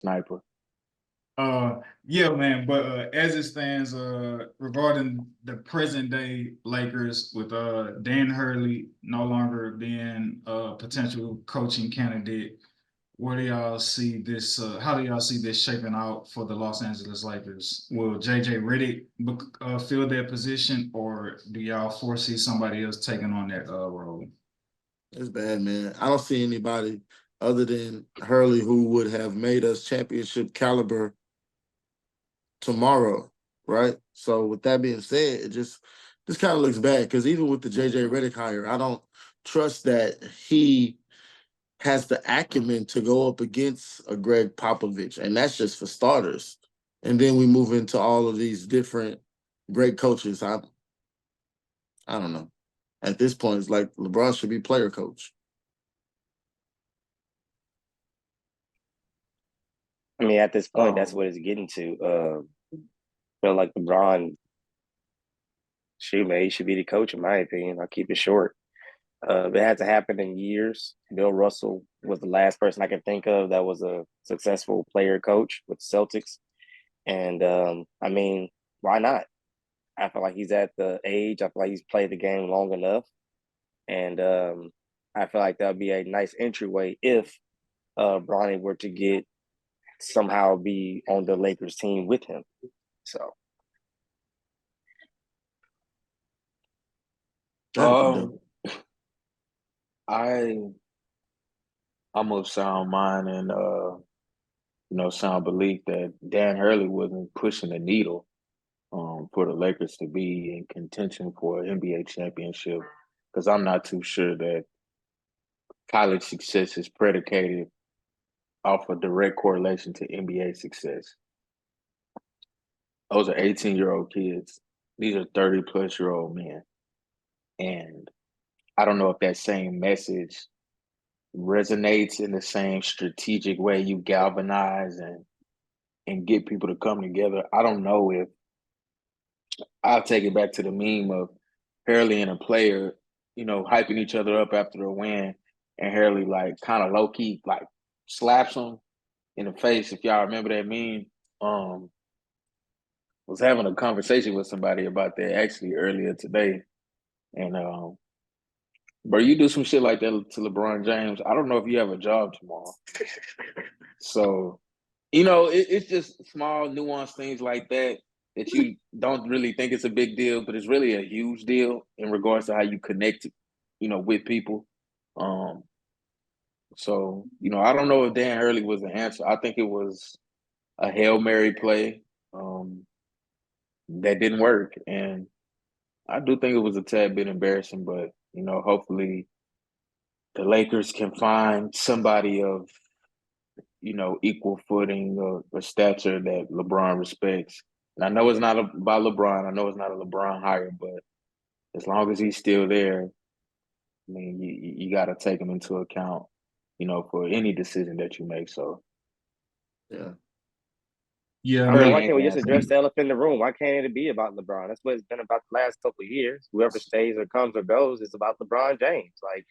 Sniper. Yeah, man. But as it stands, regarding the present day Lakers with Dan Hurley no longer being a potential coaching candidate, where do y'all see this? How do y'all see this shaping out for the Los Angeles Lakers? Will JJ Reddick fill that position, or do y'all foresee somebody else taking on that role? It's bad, man. I don't see anybody other than Hurley who would have made us championship caliber tomorrow, right? So with that being said, it just kind of looks bad because even with the JJ Redick hire, I don't trust that he has the acumen to go up against a Greg Popovich, and that's just for starters. And then we move into all of these different great coaches. I don't know. At this point, it's like LeBron should be player coach. I mean, at this point, that's Um, what it's getting to. Feel like LeBron, shoot, man, he should be the coach, in my opinion. I'll keep it short. It hasn't happened in years. Bill Russell was the last person I can think of that was a successful player coach with the Celtics. And I mean, why not? I feel like he's at the age. I feel like he's played the game long enough, and I feel like that would be a nice entryway if Bronny were to get somehow be on the Lakers team with him. So that'd be dope. Um, I I'm of sound mind and sound belief that Dan Hurley wasn't pushing the needle for the Lakers to be in contention for an NBA championship because I'm not too sure that college success is predicated off a direct correlation to NBA success. Those are 18-year-old kids. These are 30-plus-year-old men. And I don't know if that same message resonates in the same strategic way you galvanize and get people to come together. I don't know if I'll take it back to the meme of Hurley and a player, hyping each other up after a win, and Hurley like kind of low key like slaps him in the face. If y'all remember that meme, was having a conversation with somebody about that actually earlier today, and bro, you do some shit like that to LeBron James, I don't know if you have a job tomorrow. So, it's just small, nuanced things like that that you don't really think it's a big deal, but it's really a huge deal in regards to how you connect, with people. Um, so, I don't know if Dan Hurley was the answer. I think it was a Hail Mary play that didn't work. And I do think it was a tad bit embarrassing, but, hopefully the Lakers can find somebody of equal footing or stature that LeBron respects. And I know it's not about LeBron. I know it's not a LeBron hire, but as long as he's still there, I mean, you got to take him into account, for any decision that you make. So Yeah. Yeah, I mean, man. Hurley why ain't can't the we just answer. address the elephant in the room? Why can't it be about LeBron? That's what it's been about the last couple of years. Whoever stays or comes or goes, it's about LeBron James. Like,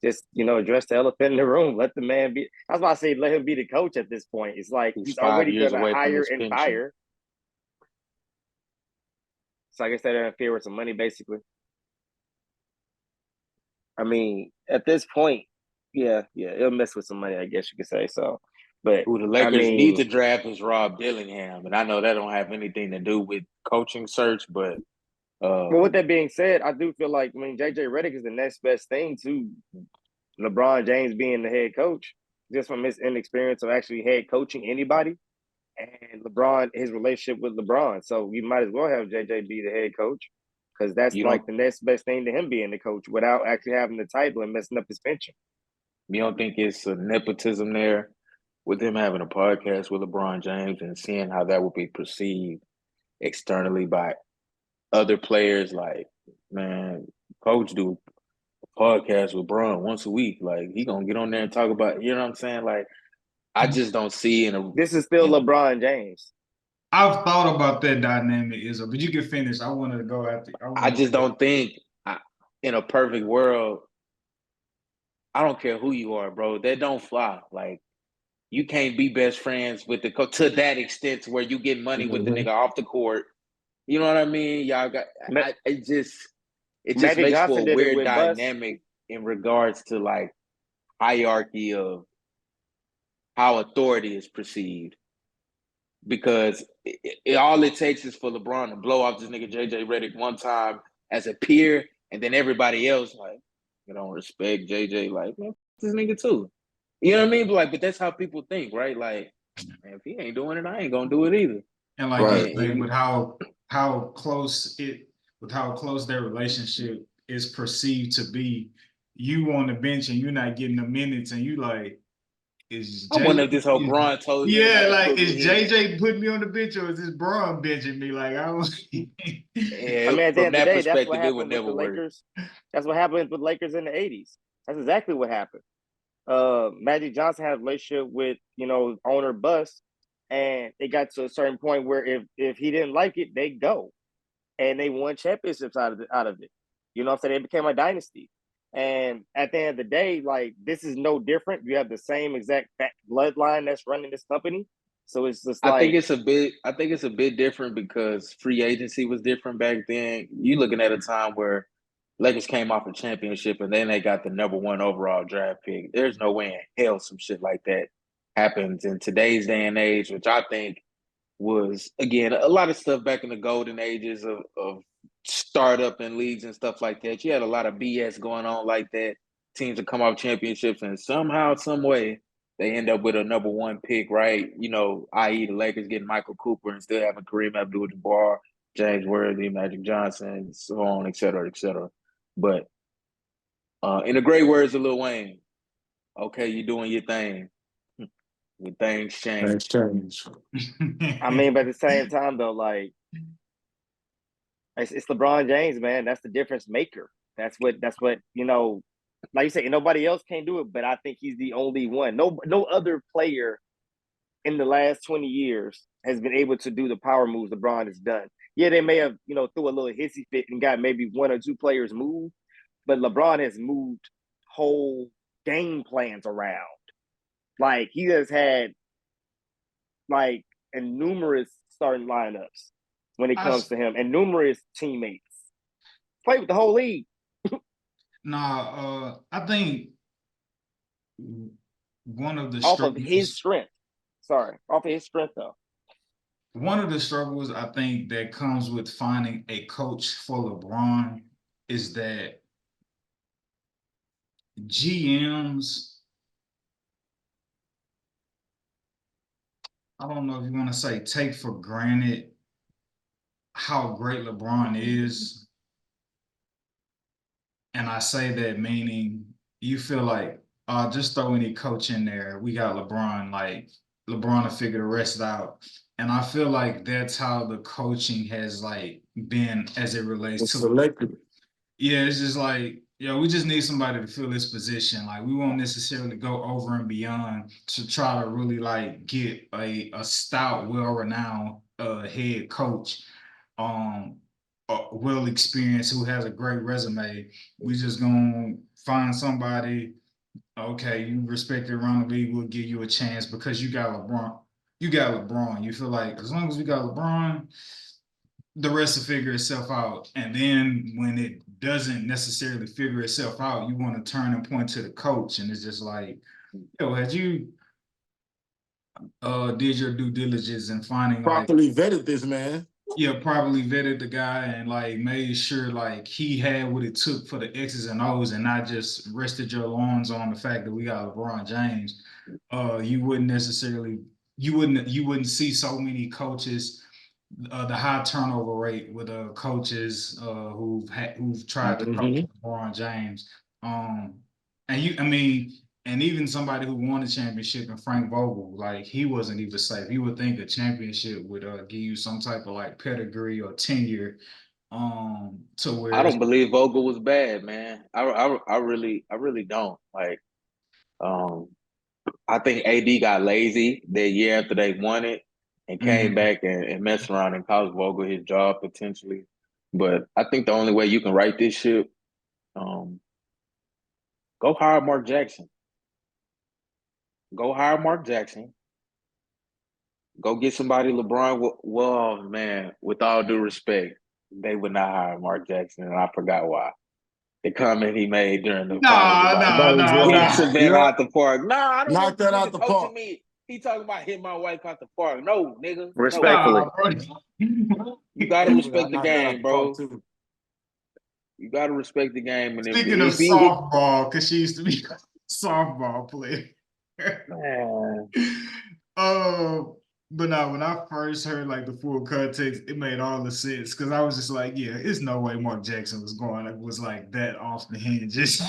just address the elephant in the room. Let the man be. That's why I say let him be the coach at this point. It's like He's he's 5 years gonna away from hire his and pension. fire. So I guess they're interfere with some money, basically. I mean, at this point, yeah, it'll mess with some money, I guess you could say so. But Who the I Lakers need mean, to draft is Rob Dillingham, and I know that don't have anything to do with coaching search, but but with um, that being said, I do feel like JJ Redick is the next best thing to LeBron James being the head coach, just from his inexperience of actually head coaching anybody, and LeBron his relationship with LeBron. So you might as well have JJ be the head coach because that's you like don't the next best thing to him being the coach without actually having the title and messing up his pension. you don't think it's a nepotism there with him having a podcast with LeBron James and seeing how that would be perceived externally by other players? Like, man, coach do a podcast with Bron once a week. Like, he gonna get on there and talk about, you know what I'm saying? Like, I just don't see This is still in a LeBron James. I've thought about that dynamic, Izzo, but you can finish. I wanted to go after. I I wanted just to. don't think in a perfect world, I don't care who you are, bro. That don't fly. Like, you can't be best friends with the coach to that extent to where you get money with the Mhm. nigga off the court. You know what I mean? Y'all got it just Magic makes for Johnson a did it weird with Bus. dynamic in regards to like hierarchy of how authority is perceived. Because all it takes is for LeBron to blow off this nigga JJ Reddick one time as a peer, and then everybody else like you don't respect JJ like man, this nigga too. You know what I mean? But that's how people think, right? Like, man, if he ain't doing it, I ain't gonna do it either. And like you Right. say, And with how close their relationship is perceived to be, you on the bench and you're not getting the minutes, and you like, is I wonder if JJ? this whole Bron told nigga Yeah, not to like put is me in. JJ putting me on the bench, or is this Braun benching me? Like I was. I And mean, at the from end of the that day, that's what perspective, it would happened with never the work. Lakers. That's what happened with Lakers in the '80s. That's exactly what happened. Magic Johnson had a relationship with owner Bus, and it got to a certain point where if he didn't like it, they go, and they won championships out of it. You know what I'm saying? It became a dynasty. And at the end of the day, like this is no different. You have the same exact bloodline that's running this company. So it's just like I think it's a bit different because free agency was different back then. You looking at a time where Lakers came off a championship and then they got the #1 overall draft pick. There's no way in hell some shit like that happens in today's day and age, which I think was again a lot of stuff back in the golden ages of startup and leagues and stuff like that. You had a lot of BS going on like that. Teams that come off championships and somehow, some way, they end up with a #1 pick, right? You know, i.e. the Lakers getting Michael Cooper and still having Kareem Abdul-Jabbar, James Worthy, Magic Johnson, so on, et cetera, et cetera. But in the great words of Lil Wayne, okay, you're doing your thing. When things Thanks, change. change. I mean, but at the same time though, like it's LeBron James, man. That's the difference maker. That's what like you said, nobody else can do it, but I think he's the only one. No other player in the last 20 years has been able to do the power moves LeBron has done. Yeah, they may have, threw a little hissy fit and got maybe one or two players moved, but LeBron has moved whole game plans around. Like he has had like and numerous starting lineups when it I comes to him and numerous teammates. Play with the whole league I think one of the off of his struggles, strength. Sorry, off of his strength though. I think that comes with finding a coach for LeBron is that GMs, I don't know if you want to say take for granted how great LeBron is. And I say that meaning you feel like, just throw any coach in there. We got LeBron, like LeBron to figure the rest out. And I feel like that's how the coaching has like been as it relates It's to, selective. yeah, it's just like, we just need somebody to fill this position. Like we won't necessarily go over and beyond to try to really like get a stout, well-renowned head coach, um, well experienced who has a great resume. We just gonna find somebody. Okay, you respected around the league. We'll give you a chance because you got LeBron. You got LeBron. You feel like as long as we got LeBron, the rest will figure itself out. And then when it doesn't necessarily figure itself out, you want to turn and point to the coach. And it's just like, had you did your due diligence in finding like, Properly vetted this man. yeah, probably vetted the guy and like made sure like he had what it took for the X's and O's and not just rested your lawns on the fact that we got LeBron James. You wouldn't necessarily you wouldn't see so many coaches, the high turnover rate with coaches who've tried to coach Mhm. LeBron James. And I mean, and even somebody who won a championship in Frank Vogel, like he wasn't even safe. You would think a championship would give you some type of like pedigree or tenure, to I where it's, don't believe Vogel was bad, man. I really don't. Like, um, I think AD got lazy that year after they won it and came Mhm. back and messed around and cost Vogel his job potentially. But I think the only way you can right this ship, um, go hire Mark Jackson. Go hire Mark Jackson. Go get somebody LeBron. Well, man, with all due respect, they would not hire Mark Jackson, and I forgot why. The comment he made during the finals Nah, about nah, About his nah, hitting wife. nah. Savannah Yep. out the park. Nah, I don't Knocked want this that out nigga the coaching park. me. He talking about hitting my wife out the park. No, nigga, no. Respectfully. Nah, bro. You gotta Definitely, I respect the knocked that out game, the park bro. too. You gotta respect the game, and Speaking of if he hit, softball, because she used to be a softball player. man, But now when I first heard like the full context, it made all the sense because I was just like, yeah, there's no way Mark Jackson was like that off the hinges.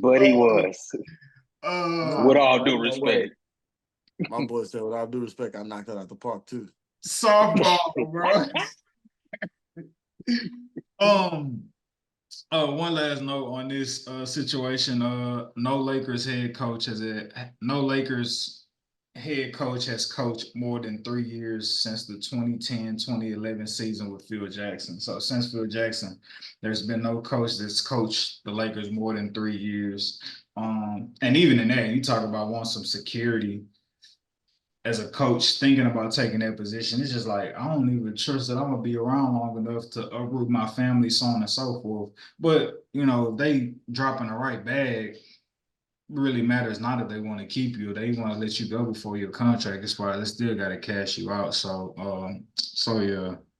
but he was. With Nah, uh, all bro, due ain't no way. respect, My boy said, with all due respect, I knocked that out the park too. softball, bro. Um, one last note on this situation. No Lakers head coach has coached more than 3 years since the 2010-2011 season with Phil Jackson. So since Phil Jackson, there's been no coach that's coached the Lakers more than 3 years. And even in that, you talk about wanting some security as a coach thinking about taking that position. It's just like I don't even trust that I'm gonna be around long enough to uproot my family, so on and so forth. But if they drop in the right bag, really matters not if they want to keep you, they want to let you go before your contract expires. They still got to cash you out. So yeah.